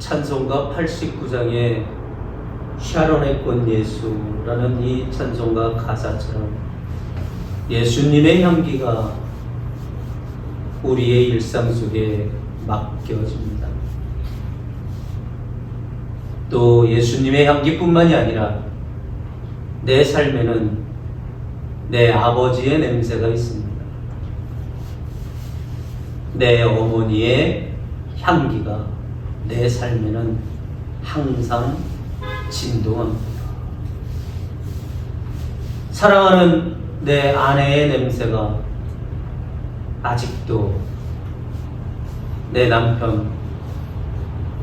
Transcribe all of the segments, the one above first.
찬송가 89장의 샤론의 꽃 예수라는 이 찬송가 가사처럼 예수님의 향기가 우리의 일상 속에 맡겨집니다. 또 예수님의 향기뿐만이 아니라 내 삶에는 내 아버지의 냄새가 있습니다. 내 어머니의 향기가 내 삶에는 항상 진동합니다. 사랑하는 내 아내의 냄새가 아직도 내 남편,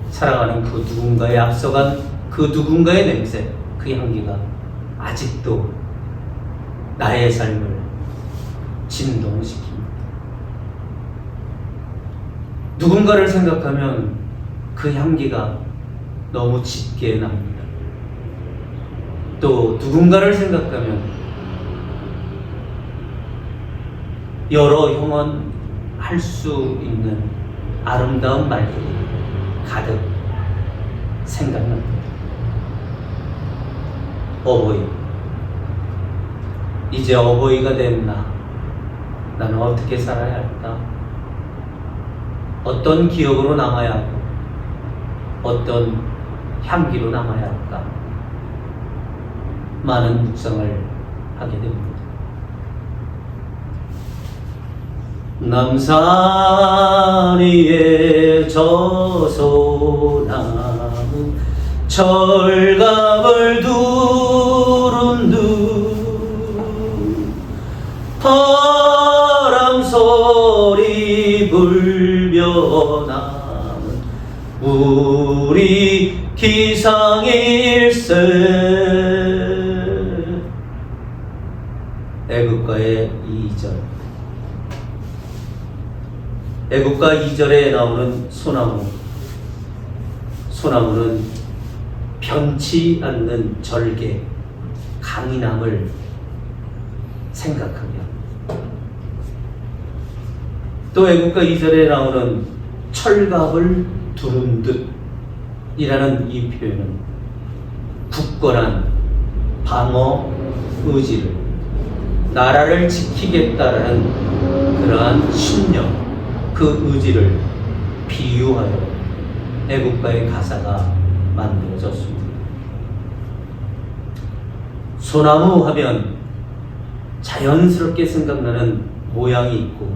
사랑하는 그 누군가에 앞서간 그 누군가의 냄새, 그 향기가 아직도 나의 삶을 진동시킵니다. 누군가를 생각하면 그 향기가 너무 짙게 납니다. 또 누군가를 생각하면 여러 형언할 수 있는 아름다운 말들이 가득 생각납니다. 어버이, 이제 어버이가 된 나는 어떻게 살아야 할까? 어떤 기억으로 남아야 하고 어떤 향기로 남아야 할까? 많은 묵상을 하게 됩니다. 남산 위에 저 소나무 철갑을 두른 두 바람 소리 불며 남은 우리 기상일세. 애국가의 2절. 애국가 2절에 나오는 소나무. 소나무는 변치 않는 절개, 강인함을 생각하게 합니다. 또 애국가 2절에 나오는 철갑을 두른 듯 이라는 이 표현은 굳건한 방어 의지를, 나라를 지키겠다라는 그러한 신념, 그 의지를 비유하여 애국가의 가사가 만들어졌습니다. 소나무 하면 자연스럽게 생각나는 모양이 있고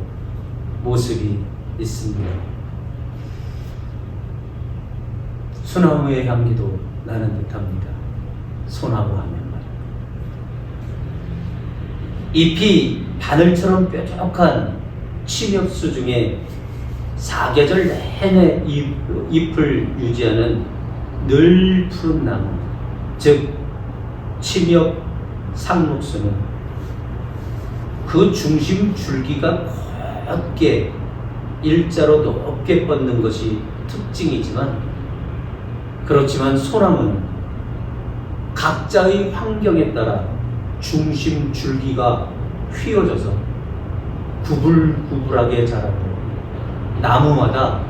모습이 있습니다. 소나무의 향기도 나는 듯합니다. 소나무 하면 말입니다. 잎이 바늘처럼 뾰족한 침엽수 중에 사계절 내내 잎을 유지하는 늘 푸른 나무, 즉 침엽 상록수는 그 중심 줄기가 곧게 일자로 높게 뻗는 것이 특징이지만, 그렇지만 소나무는 각자의 환경에 따라 중심 줄기가 휘어져서 구불구불하게 자라고 나무마다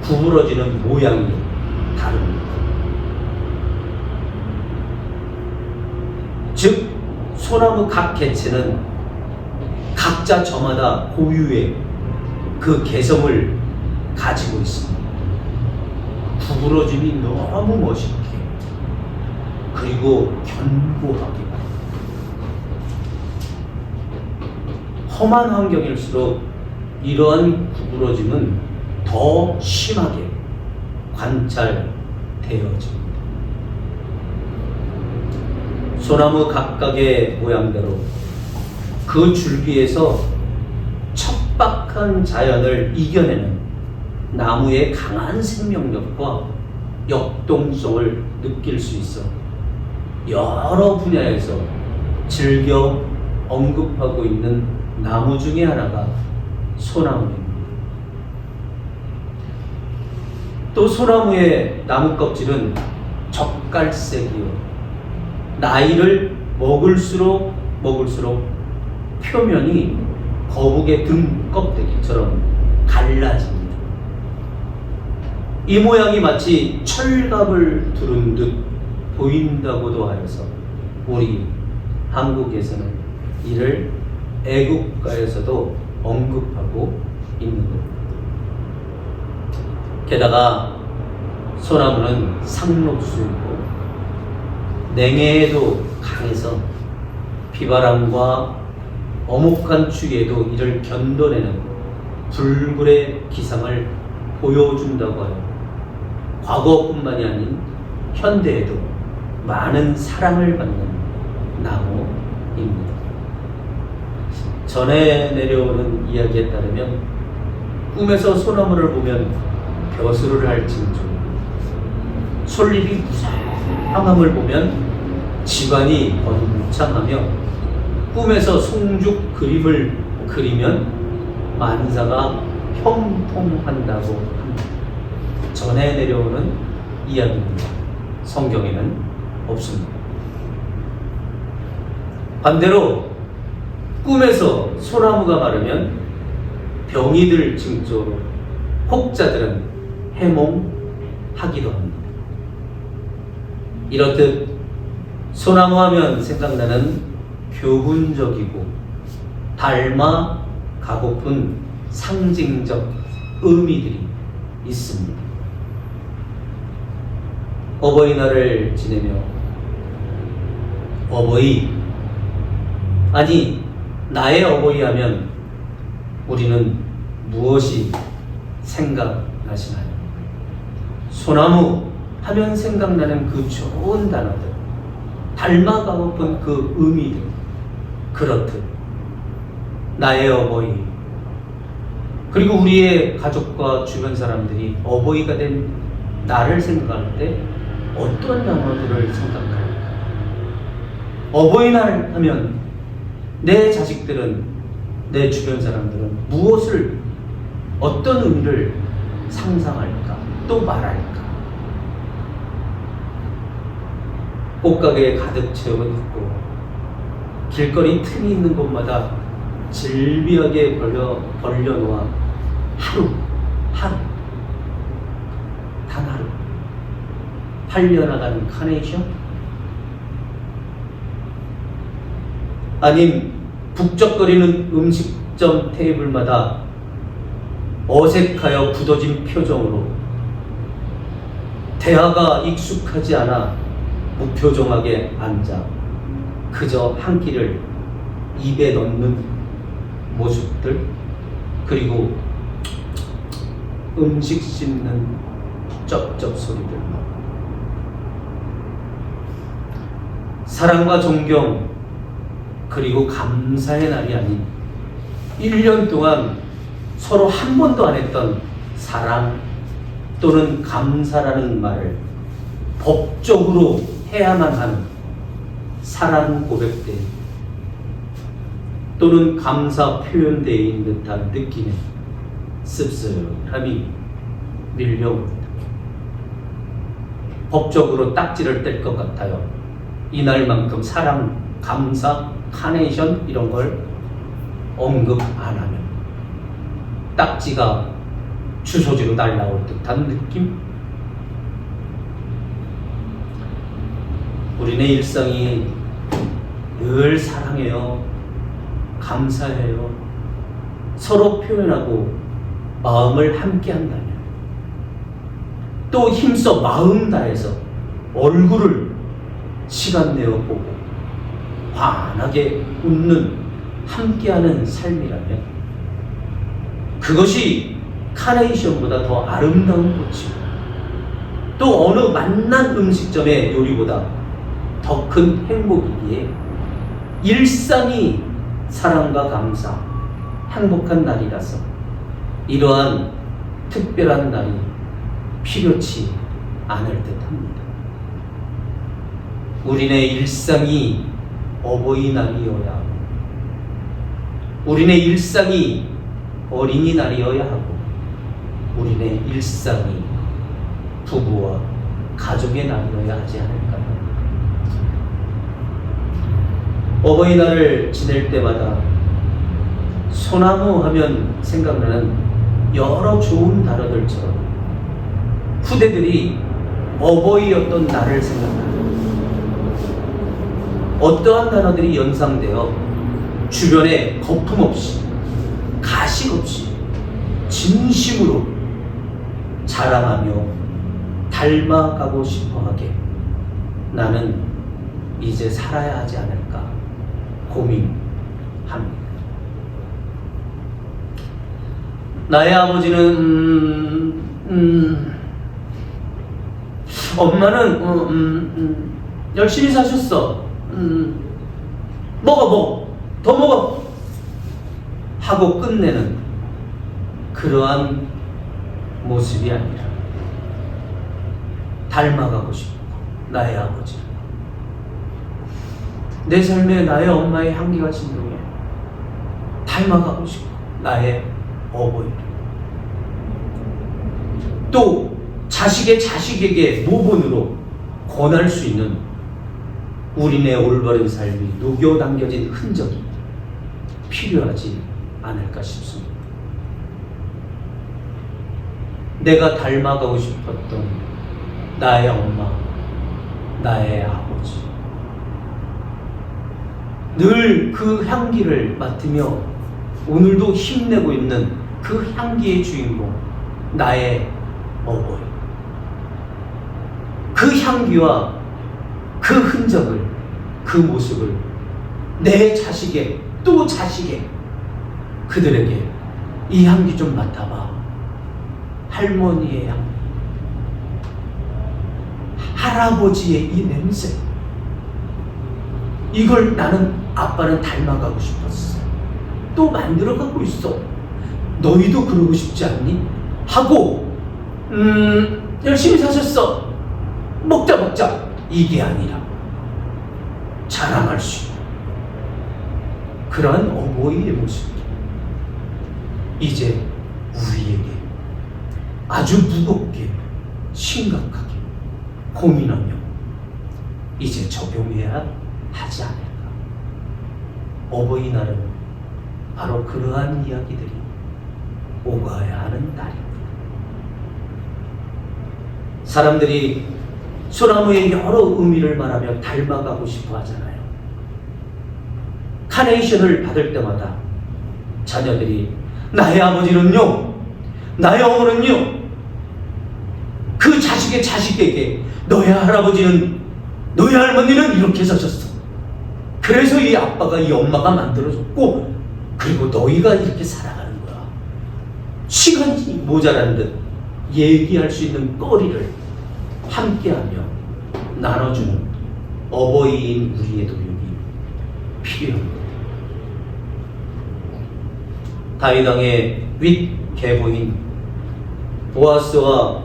구부러지는 모양이 다릅니다. 즉 소나무 각 개체는 각자 저마다 고유의 그 개성을 가지고 있습니다. 구부러짐이 너무 멋있게, 그리고 견고하게. 험한 환경일수록 이러한 구부러짐은 더 심하게 관찰되어집니다. 소나무 각각의 모양대로 그 줄기에서 척박한 자연을 이겨내는 나무의 강한 생명력과 역동성을 느낄 수 있어 여러 분야에서 즐겨 언급하고 있는 나무 중에 하나가 소나무입니다. 또 소나무의 나무 껍질은 젓갈색이요, 나이를 먹을수록 표면이 거북의 등 껍데기처럼 갈라집니다. 이 모양이 마치 철갑을 두른 듯 보인다고도 하여서 우리 한국에서는 이를 애국가에서도 언급하고 있는 겁니다. 게다가 소나무는 상록수이고 냉해에도 강해서 비바람과 어목한 추위에도 이를 견뎌내는 불굴의 기상을 보여준다고 하여 과거뿐만이 아닌 현대에도 많은 사랑을 받는 나무입니다. 전해 내려오는 이야기에 따르면 꿈에서 소나무를 보면 벼슬을 할 징조, 솔잎이 무성함을 보면 집안이 번창하며, 꿈에서 송죽 그림을 그리면 만사가 형통한다고 합니다. 전해 내려오는 이야기입니다. 성경에는 없습니다. 반대로 꿈에서 소나무가 마르면 병이 들 징조로 혹자들은 해몽하기도 합니다. 이렇듯 소나무 하면 생각나는 교훈적이고 닮아 가고픈 상징적 의미들이 있습니다. 어버이날을 지내며 어버이, 아니 나의 어버이 하면 우리는 무엇이 생각나시나요? 소나무 하면 생각나는 그 좋은 단어들, 닮아가고픈 그 의미들. 그렇듯 나의 어버이, 그리고 우리의 가족과 주변 사람들이 어버이가 된 나를 생각할 때 어떤 단어들을 생각할까? 어버이날 하면 내 자식들은, 내 주변 사람들은 무엇을, 어떤 의미를 상상할까? 또 말할까? 옷가게에 가득 채워있고 길거리 틈이 있는 곳마다 질비하게 벌려놓아 하루 단 하루 팔려나가는 카네이션? 아님 북적거리는 음식점 테이블마다 어색하여 굳어진 표정으로 대화가 익숙하지 않아 무표정하게 앉아 그저 한 끼를 입에 넣는 모습들, 그리고 음식 씹는 쩝쩝 소리들. 사랑과 존경, 그리고 감사의 날이 아닌 1년 동안 서로 한 번도 안 했던 사랑 또는 감사라는 말을 법적으로 해야만 하는 사랑 고백대 또는 감사 표현대에 있는 듯한 느낌의 씁쓸함이 밀려옵니다. 법적으로 딱지를 뗄 것 같아요. 이날만큼 사랑, 감사, 카네이션 이런 걸 언급 안 하면 딱지가 주소지로 날라올 듯한 느낌? 우리네 일상이 늘 사랑해요, 감사해요, 서로 표현하고 마음을 함께 한다면 또 힘써 마음 다해서 얼굴을 시간 내어 보고 환하게 웃는 함께하는 삶이라면 그것이 카네이션보다 더 아름다운 꽃이고 또 어느 맛난 음식점의 요리보다 더 큰 행복이기에 일상이 사랑과 감사, 행복한 날이라서 이러한 특별한 날이 필요치 않을 듯합니다. 우리네 일상이 어버이날이어야 하고 우리네 일상이 어린이날이어야 하고 우리네 일상이 부부와 가족의 날이어야 하지 않을까요? 어버이날을 지낼 때마다 소나무 하면 생각나는 여러 좋은 단어들처럼 후대들이 어버이였던 나를 생각합니다. 어떠한 단어들이 연상되어 주변에 거품 없이 가식 없이 진심으로 자랑하며 닮아가고 싶어하게 나는 이제 살아야 하지 않을까 고민합니다. 나의 아버지는 엄마는 열심히 사셨어. 먹어 더 먹어 하고 끝내는 그러한 모습이 아니라 닮아가고 싶고 나의 아버지를 내 삶에 나의 엄마의 향기가 진동해 닮아가고 싶고 나의 어버이를 또 자식의 자식에게 모본으로 권할 수 있는 우리네 올바른 삶이 녹여 담겨진 흔적이 필요하지 않을까 싶습니다. 내가 닮아가고 싶었던 나의 엄마, 나의 아버지 늘 그 향기를 맡으며 오늘도 힘내고 있는 그 향기의 주인공 나의 어버이 그 향기와 그 흔적을 그 모습을 내 자식의 또 자식의 그들에게 이 향기 좀 맡아봐. 할머니의 향기 할아버지의 이 냄새 이걸 나는 아빠는 닮아가고 싶었어. 또 만들어가고 있어. 너희도 그러고 싶지 않니? 하고 열심히 사셨어. 먹자 이게 아니라 자랑할 수 있는 그러한 어버이의 모습이 이제 우리에게 아주 무겁게 심각하게 고민하며 이제 적용해야 하지 않을까. 어버이날은 바로 그러한 이야기들이 오가야 하는 날입니다. 사람들이 소나무의 여러 의미를 말하며 닮아가고 싶어 하잖아요. 카네이션을 받을 때마다 자녀들이 나의 아버지는요, 나의 어머는요, 그 자식의 자식에게 너의 할아버지는, 너의 할머니는 이렇게 사셨어. 그래서 이 아빠가 이 엄마가 만들어줬고 그리고 너희가 이렇게 살아가는 거야. 시간이 모자란 듯 얘기할 수 있는 거리를 함께하며 나눠주는 어버이인 우리의 노력이 필요합니다. 다윗 왕의 윗 계보인 보아스와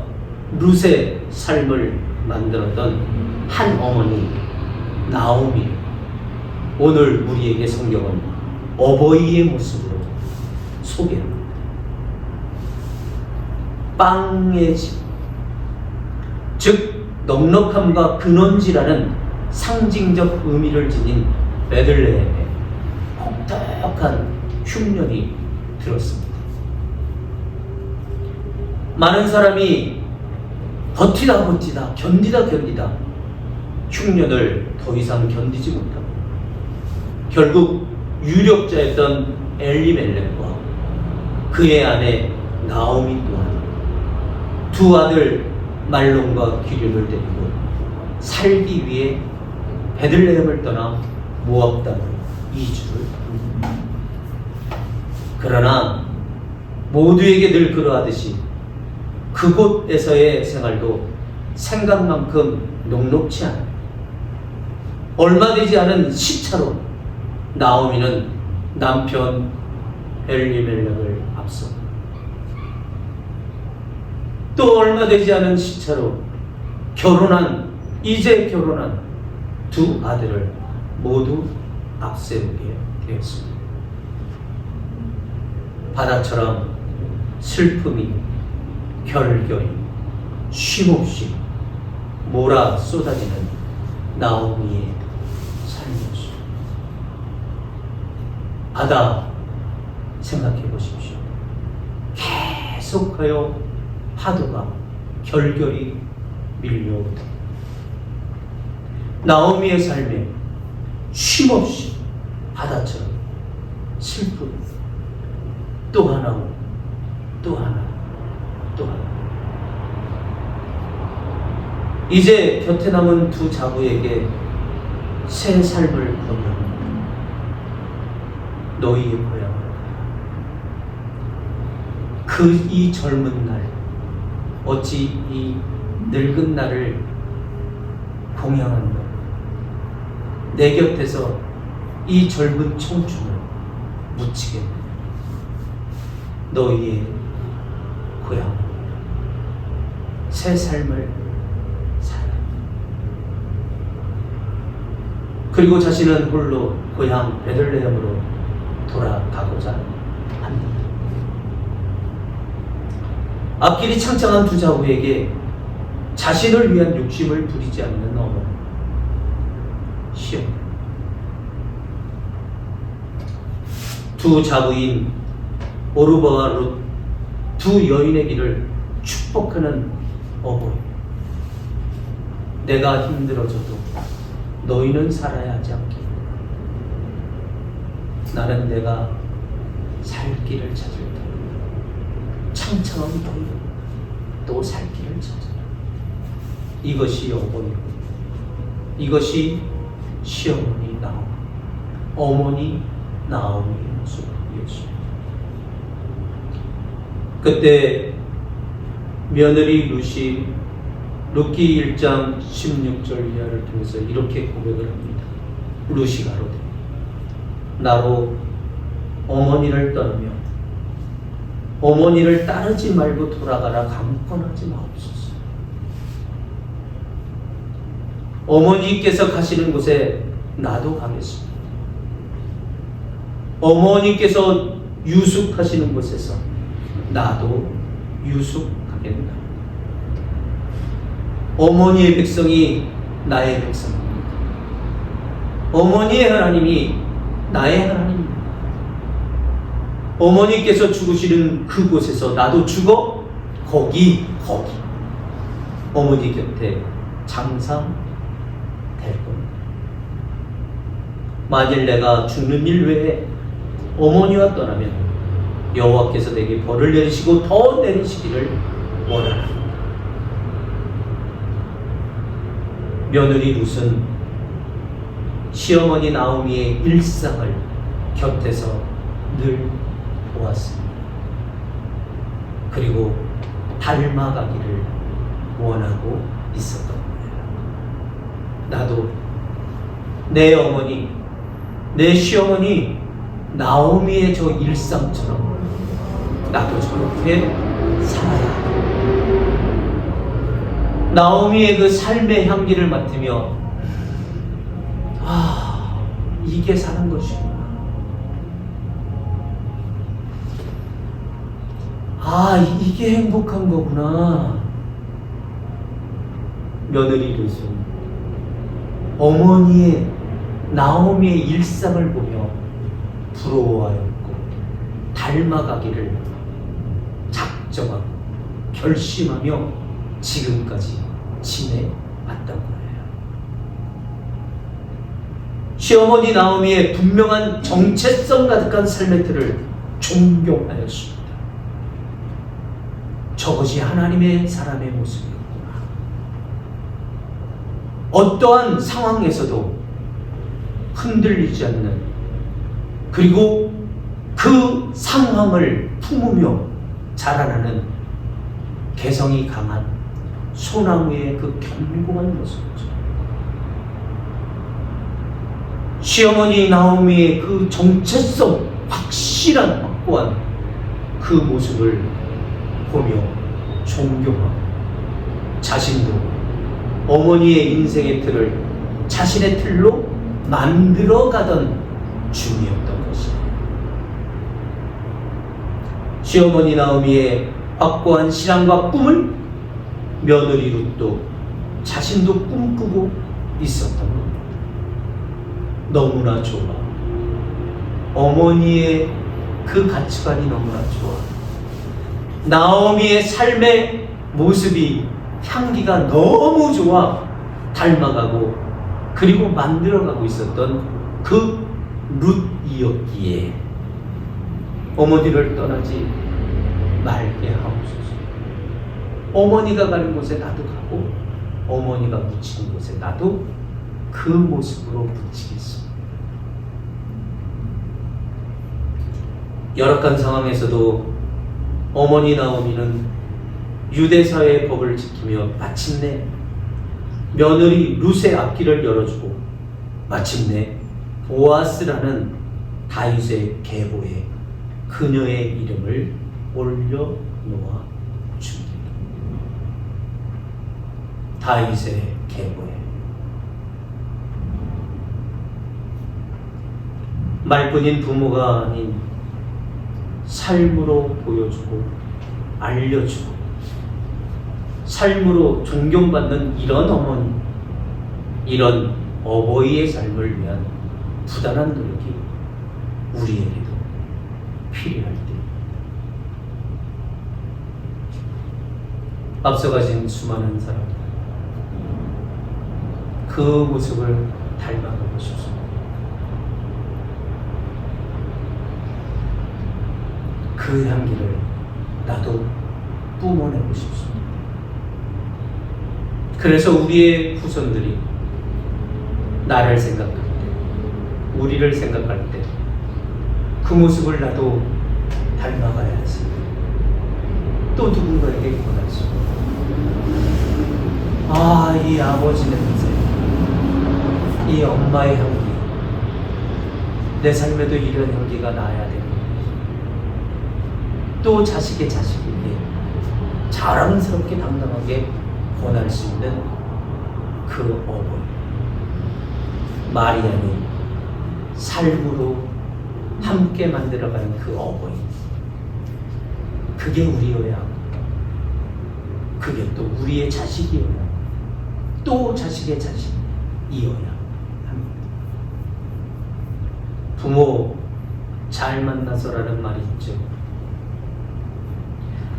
룻의 삶을 만들었던 한 어머니 나오미, 오늘 우리에게 성경은 어버이의 모습으로 소개합니다. 빵의 집, 즉 넉넉함과 근원지라는 상징적 의미를 지닌 베들레헴에 혹독한 흉년이 들었습니다. 많은 사람이 버티다 견디다 흉년을 더 이상 견디지 못하고 결국 유력자였던 엘리멜렉과 그의 아내 나오미 또한 두 아들 말론과 기륜을 데리고 살기 위해 베들레헴을 떠나 모압 땅으로 이주를 합니다. 그러나 모두에게 늘 그러하듯이 그곳에서의 생활도 생각만큼 녹록치 않아 얼마 되지 않은 시차로 나오미는 남편 엘리멜렉을 앞서 또 얼마 되지 않은 시차로 이제 결혼한 두 아들을 모두 앞세우게 되었습니다. 바다처럼 슬픔이 결결이 쉼없이 몰아 쏟아지는 나오미의 삶이었습니다. 바다 생각해 보십시오. 계속하여 파도가 결결이 밀려오다. 나오미의 삶에 쉼없이 바다처럼 슬픔 또 하나 또 하나 또 하나. 이제 곁에 남은 두 자부에게 새 삶을 권유합니다. 너희의 고향 이 젊은 날 어찌 이 늙은 날을 공양한다. 내 곁에서 이 젊은 청춘을 묻히겠다. 너희의 고향 새 삶을 살아. 그리고 자신은 홀로 고향 베들레헴으로 돌아가고자 합니다. 앞길이 창창한 두 자부에게 자신을 위한 욕심을 부리지 않는 어머니 시험. 두 자부인 오르바와 룻 두 여인의 길을 축복하는 어버이. 내가 힘들어져도 너희는 살아야 하지 않게. 나는 내가 살 길을 찾을 테니 창창한 너희는 또 살 길을 찾으라. 이것이 어버이고 이것이 시어머니 나오미, 어머니 나오미의 모습이었습니다. 그때 며느리 룻이 룻기 1장 16절 이하를 통해서 이렇게 고백을 합니다. 룻이 가로되 나로 어머니를 떠나며 어머니를 따르지 말고 돌아가라 강권하지 마옵소서. 어머니께서 가시는 곳에 나도 가겠습니다. 어머니께서 유숙하시는 곳에서 나도 유숙하겠다. 어머니의 백성이 나의 백성입니다. 어머니의 하나님이 나의 하나님입니다. 어머니께서 죽으시는 그곳에서 나도 죽어 거기 어머니 곁에 장사될 겁니다. 만일 내가 죽는 일 외에 어머니와 떠나면 여호와께서 내게 벌을 내리시고 더 내리시기를 원하라. 며느리 룻은 시어머니 나오미의 일상을 곁에서 늘 보았습니다. 그리고 닮아가기를 원하고 있었던 거예요. 나도 내 어머니 내 시어머니 나오미의 저 일상처럼 나도 저렇게 살아야 해. 나오미의 그 삶의 향기를 맡으며 이게 사는 것이구나. 이게 행복한 거구나. 며느리 룻은 어머니의 나오미의 일상을 보며 부러워하였고 닮아가기를 작정하고 결심하며 지금까지 지내왔던 거예요. 시어머니 나오미의 분명한 정체성 가득한 삶의 틀을 존경하였습니다. 저것이 하나님의 사람의 모습이었구나. 어떠한 상황에서도 흔들리지 않는, 그리고 그 상황을 품으며 자라나는 개성이 강한 소나무의 그 견고한 모습이죠. 시어머니 나오미의 그 정체성 확실한 확고한 그 모습을 보며 존경하고 자신도 어머니의 인생의 틀을 자신의 틀로 만들어가던 중이었던 것이에요. 시어머니 나오미의 확고한 신앙과 꿈을 며느리 룻도 자신도 꿈꾸고 있었던 겁니다. 너무나 좋아. 어머니의 그 가치관이 너무나 좋아. 나오미의 삶의 모습이 향기가 너무 좋아 닮아가고 그리고 만들어가고 있었던 그 룻이었기에 어머니를 떠나지 말게 하옵소서. 어머니가 가는 곳에 나도 가고 어머니가 묻히는 곳에 나도 그 모습으로 묻히겠습니다. 열악한 상황에서도 어머니 나오미는 유대사회의 법을 지키며 마침내 며느리 룻의 앞길을 열어주고 마침내 보아스라는 다윗의 계보에 그녀의 이름을 올려놓아 줍니다. 다윗의 계보에 말뿐인 부모가 아닌 삶으로 보여주고 알려주고 삶으로 존경받는 이런 어머니, 이런 어버이의 삶을 위한 부단한 노력이 우리에게도 필요할 때 앞서 가진 수많은 사람들 그 모습을 닮아가고 싶습니다. 그 향기를 나도 뿜어내고 싶습니다. 그래서 우리의 후손들이 나를 생각할 때, 우리를 생각할 때 그 모습을 나도 닮아가야지. 또 누군가에게 권하지. 이 아버지 냄새, 이 엄마의 향기, 내 삶에도 이런 향기가 나야 되는. 또 자식의 자식에게 자랑스럽게 당당하게 권할 수 있는 그 어머니, 마리아는 삶으로 함께 만들어가는 그 어머니, 그게 우리여야 하고 그게 또 우리의 자식이어야 하고 또 자식의 자식이어야 합니다. 부모 잘 만나서라는 말이 있죠.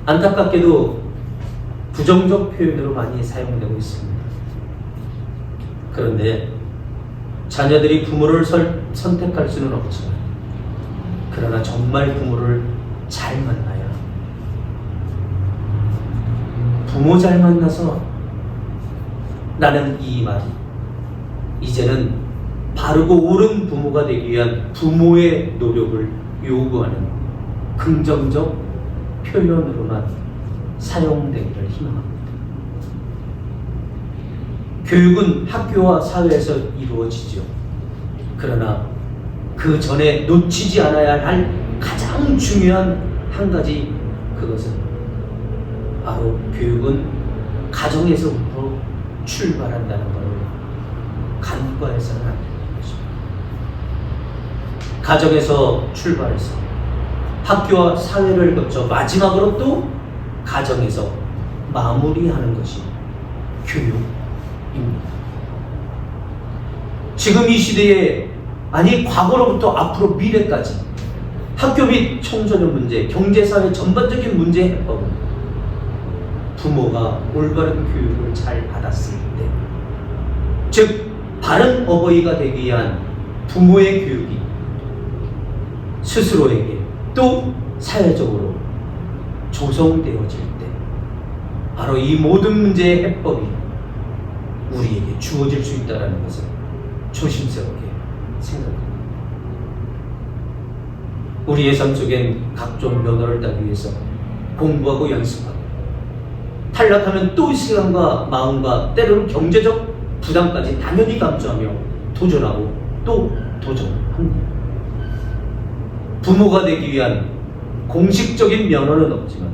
안타깝게도 부정적 표현으로 많이 사용되고 있습니다. 그런데 자녀들이 부모를 선택할 수는 없지만 그러나 정말 부모를 잘 만나야 부모 잘 만나서 나는 이 말이 이제는 바르고 옳은 부모가 되기 위한 부모의 노력을 요구하는 긍정적 표현으로만 사용되기를 희망합니다. 교육은 학교와 사회에서 이루어지죠. 그러나 그 전에 놓치지 않아야 할 가장 중요한 한 가지, 그것은 바로 교육은 가정에서부터 출발한다는 것을 간과해서는 안 되는 것입니다. 가정에서 출발해서 학교와 사회를 거쳐 마지막으로 또 가정에서 마무리하는 것이 교육입니다. 지금 이 시대에, 아니 과거로부터 앞으로 미래까지 학교 및 청소년 문제, 경제사회 전반적인 문제의 해법은 부모가 올바른 교육을 잘 받았을 때, 즉 바른 어버이가 되기 위한 부모의 교육이 스스로에게 또 사회적으로 조성되어질 때, 바로 이 모든 문제의 해법이 우리에게 주어질 수 있다는 것을 조심스럽게 생각합니다. 우리의 삶 속엔 각종 면허를 따기 위해서 공부하고 연습하고, 탈락하면 또 시간과 마음과 때로는 경제적 부담까지 당연히 감수하며 도전하고 또 도전합니다. 부모가 되기 위한 공식적인 면허는 없지만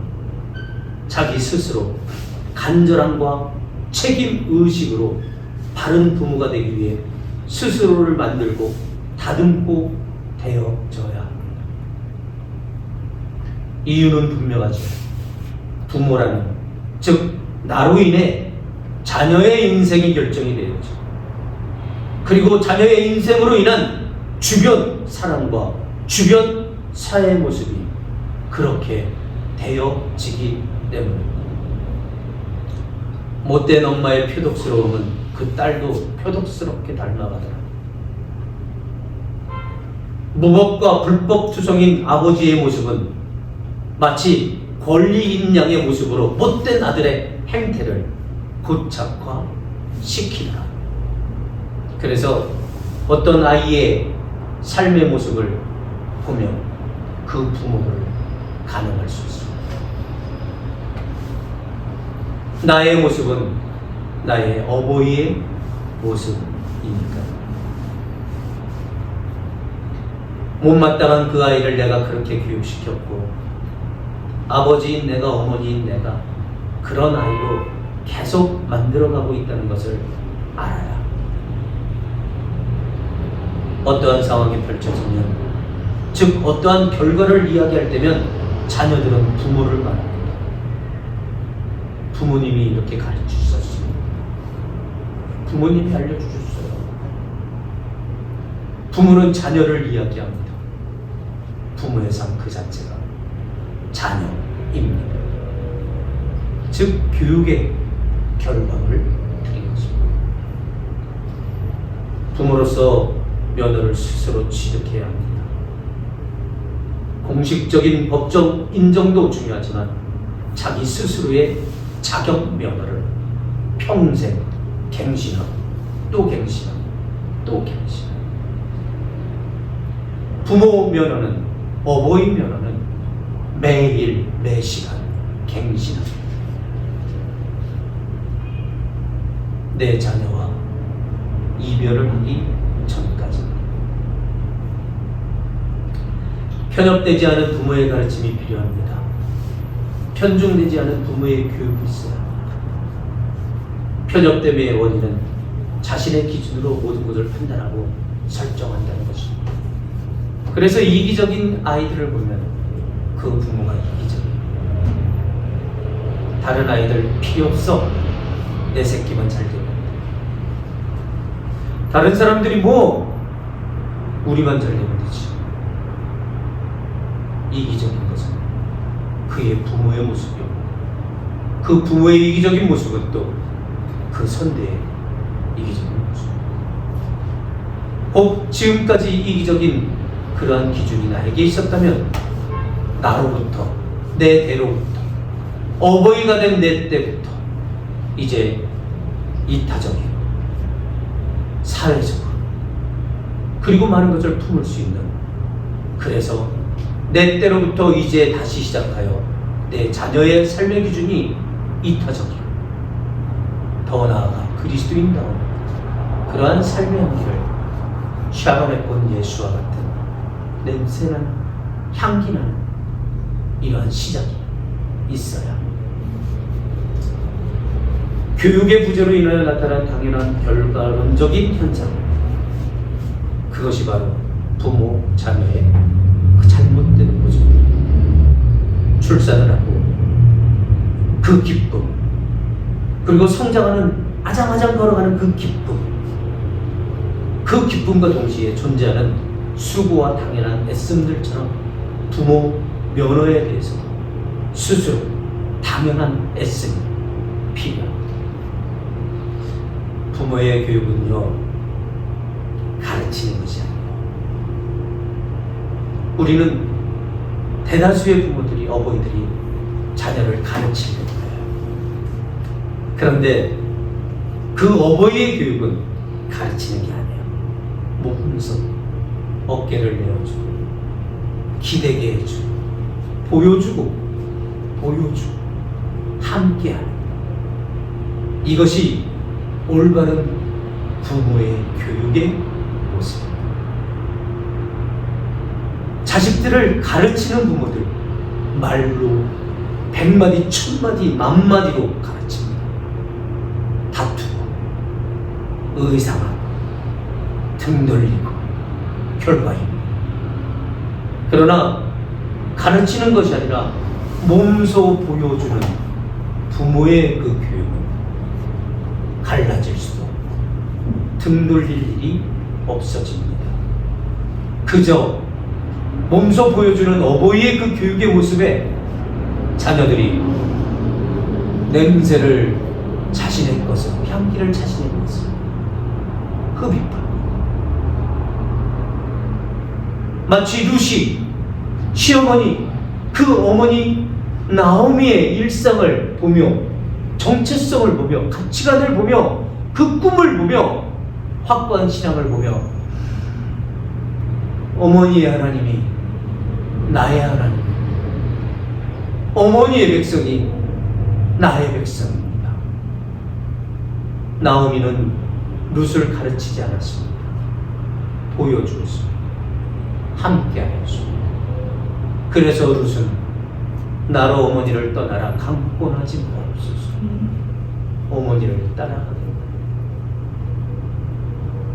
자기 스스로 간절함과 책임 의식으로 바른 부모가 되기 위해 스스로를 만들고 다듬고 되어져야 합니다. 이유는 분명하죠. 부모라는, 즉 나로 인해 자녀의 인생이 결정이 되었죠. 그리고 자녀의 인생으로 인한 주변 사람과 주변 사회의 모습이 그렇게 되어지기 때문입니다. 못된 엄마의 표독스러움은 그 딸도 표독스럽게 닮아가더라. 무법과 불법 투성인 아버지의 모습은 마치 권리인 양의 모습으로 못된 아들의 행태를 고착화시키더라. 그래서 어떤 아이의 삶의 모습을 보면 그 부모를 가늠할 수 있습니다. 나의 모습은 나의 어버이의 모습이니까. 못마땅한 그 아이를 내가 그렇게 교육시켰고, 아버지인 내가, 어머니인 내가 그런 아이로 계속 만들어가고 있다는 것을 알아야, 어떠한 상황이 펼쳐지면, 즉 어떠한 결과를 이야기할 때면 자녀들은 부모를 말합니다. 부모님이 이렇게 가르쳐주셨어요. 부모님이 알려주셨어요. 부모는 자녀를 이야기합니다. 부모의 삶 그 자체가 자녀입니다. 즉 교육의 결과를 드린 것입니다. 부모로서 면허를 스스로 취득해야 합니다. 공식적인 법적 인정도 중요하지만 자기 스스로의 자격 면허를 평생 갱신하고 또 갱신하고 또 갱신하고, 부모 면허는, 어버이 면허는 매일 매시간 갱신합니다. 내 자녀와 이별을 하기 전까지. 편협되지 않은 부모의 가르침이 필요합니다. 편중되지 않은 부모의 교육이 있어야 합니다. 편협됨의 원인은 자신의 기준으로 모든 것을 판단하고 설정한다는 것입니다. 그래서 이기적인 아이들을 보면 그 부모가 이기적이에요. 다른 아이들 필요 없어. 내 새끼만 잘 되면 돼. 다른 사람들이 뭐 우리만 잘 되면 되지. 이기적인 것은 그의 부모의 모습이요, 그 부모의 이기적인 모습은 또 그 선대의 이기적인 모습. 혹 지금까지 이기적인 그러한 기준이 나에게 있었다면, 나로부터, 내 대로부터, 어버이가 된 내 때부터 이제 이타적인, 사회적으로, 그리고 많은 것을 품을 수 있는, 그래서 내 때로부터 이제 다시 시작하여 내 자녀의 삶의 기준이 이타적이고, 더 나아가 그리스도인다운 그러한 삶의 한계를 샤론의 본 예수와 같은 냄새나는, 향기나는 이러한 시작이 있어야 합니다. 교육의 부재로 인하여 나타난 당연한 결과론적인 현상, 그것이 바로 부모, 자녀의 그 잘못된 모습입니다. 출산을 하고 그 기쁨, 그리고 성장하는 아장아장 걸어가는 그 기쁨, 그 기쁨과 동시에 존재하는 수고와 당연한 애씀들처럼 부모, 면허에 대해서 스스로 당연한 애씀이 필요합니다. 부모의 교육은요, 가르치는 것이 아니에요. 우리는 대다수의 부모들이, 어머니들이 자녀를 가르치려고 해요. 그런데 그 어머니의 교육은 가르치는 게 아니에요. 몸소 어깨를 내어주고, 기대게 해주고, 보여주고, 함께하는, 이것이 올바른 부모의 교육의 모습입니다. 자식들을 가르치는 부모들, 말로 100마디, 1000마디, 만마디로 가르칩니다. 다투고, 의상하고, 등 돌리고, 결과입니다. 그러나 가르치는 것이 아니라 몸소 보여주는 부모의 그 교육은 갈라질 수도 없고 등 돌릴 일이 없어집니다. 그저 몸소 보여주는 어버이의 그 교육의 모습에 자녀들이 냄새를 자신의 것을, 향기를 자신의 것을 흡입합니다. 마치 루시 시어머니, 그 어머니 나오미의 일상을 보며, 정체성을 보며, 가치관을 보며, 그 꿈을 보며, 확고한 신앙을 보며, 어머니의 하나님이 나의 하나님, 어머니의 백성이 나의 백성입니다. 나오미는 룻을 가르치지 않았습니다. 보여주었습니다. 함께하였습니다. 그래서 룻은 나로 어머니를 떠나라, 강권하지 마옵소서. 어머니를 따라가는 거예요.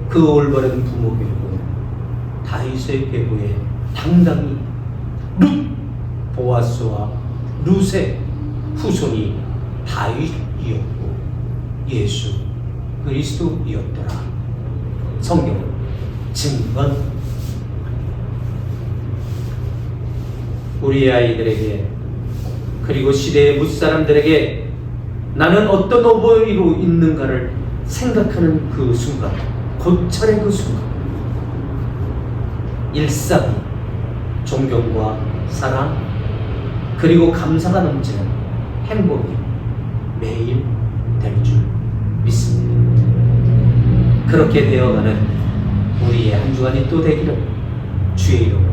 그 올바른 부모 교육은 다윗의 계보에 당당히 룻, 보아스와 룻의 후손이 다윗이었고 예수 그리스도이었더라. 성경은 증거합니다. 우리 아이들에게, 그리고 시대의 무사람들에게 나는 어떤 어버이로 있는가를 생각하는 그 순간, 고찰의 그 순간, 일상이 존경과 사랑, 그리고 감사가 넘치는 행복이 매일 될 줄 믿습니다. 그렇게 되어가는 우리의 한 주간이 또 되기를 주의 이름으로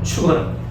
축원합니다.